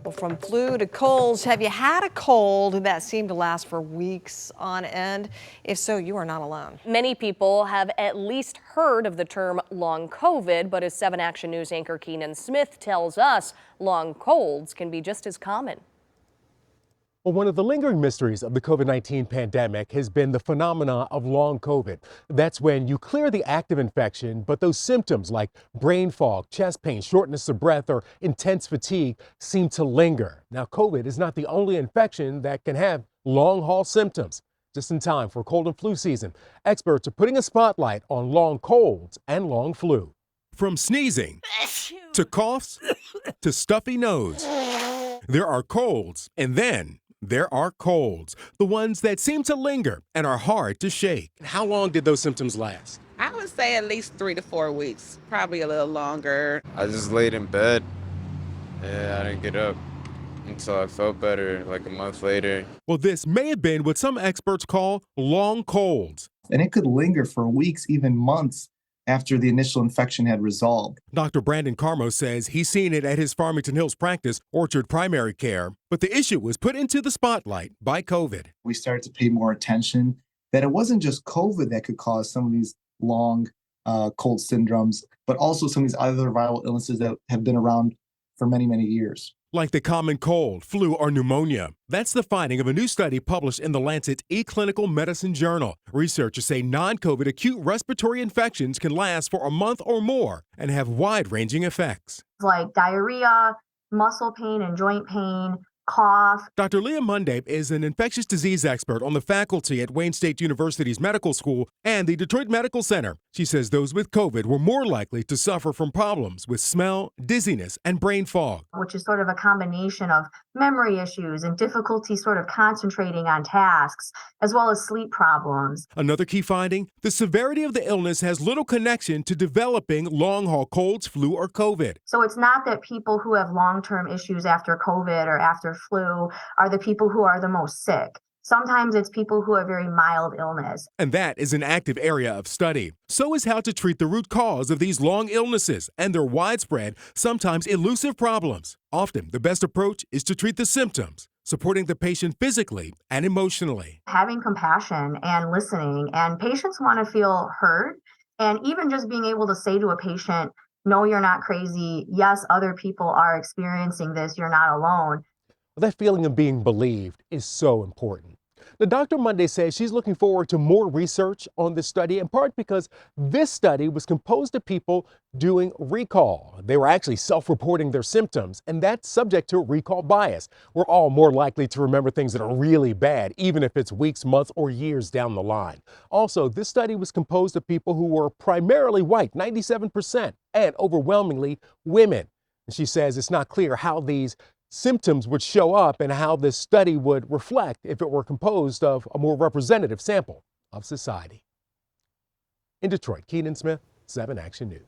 Well, from flu to colds, have you had a cold that seemed to last for weeks on end? If so, you are not alone. Many people have at least heard of the term long COVID, but as 7 Action News anchor Keenan Smith tells us, long colds can be just as common. Well, one of the lingering mysteries of the COVID-19 pandemic has been the phenomena of long COVID. That's when you clear the active infection, but those symptoms like brain fog, chest pain, shortness of breath, or intense fatigue seem to linger. Now, COVID is not the only infection that can have long-haul symptoms. Just in time for cold and flu season, experts are putting a spotlight on long colds and long flu. From sneezing to coughs to stuffy nose, there are colds, and then there are colds, the ones that seem to linger and are hard to shake. How long did those symptoms last? I would say at least 3 to 4 weeks, probably a little longer. I just laid in bed. Yeah, I didn't get up until I felt better, like a month later. Well, this may have been what some experts call long colds. And it could linger for weeks, even months, after the initial infection had resolved. Dr. Brandon Carmo says he's seen it at his Farmington Hills practice, Orchard Primary Care, but the issue was put into the spotlight by COVID. We started to pay more attention that it wasn't just COVID that could cause some of these long cold syndromes, but also some of these other viral illnesses that have been around for many, many years. Like the common cold, flu, or pneumonia. That's the finding of a new study published in the Lancet eClinical Medicine Journal. Researchers say non-COVID acute respiratory infections can last for a month or more and have wide-ranging effects. Like diarrhea, muscle pain and joint pain, cough. Dr. Leah Mundape is an infectious disease expert on the faculty at Wayne State University's Medical School and the Detroit Medical Center. She says those with COVID were more likely to suffer from problems with smell, dizziness, and brain fog. Which is sort of a combination of memory issues and difficulty sort of concentrating on tasks, as well as sleep problems. Another key finding, the severity of the illness has little connection to developing long-haul colds, flu, or COVID. So it's not that people who have long-term issues after COVID or after flu are the people who are the most sick. Sometimes it's people who have very mild illness. And that is an active area of study. So is how to treat the root cause of these long illnesses and their widespread, sometimes elusive problems. Often, the best approach is to treat the symptoms, supporting the patient physically and emotionally. Having compassion and listening, and patients want to feel heard, and even just being able to say to a patient, no, you're not crazy. Yes, other people are experiencing this. You're not alone. That feeling of being believed is so important. Now, Dr. Monday says she's looking forward to more research on this study, in part because this study was composed of people doing recall. They were actually self-reporting their symptoms, and that's subject to recall bias. We're all more likely to remember things that are really bad, even if it's weeks, months, or years down the line. Also, this study was composed of people who were primarily white, 97%, and overwhelmingly women. And she says it's not clear how these symptoms would show up and how this study would reflect if it were composed of a more representative sample of society. In Detroit, Keenan Smith, 7 Action News.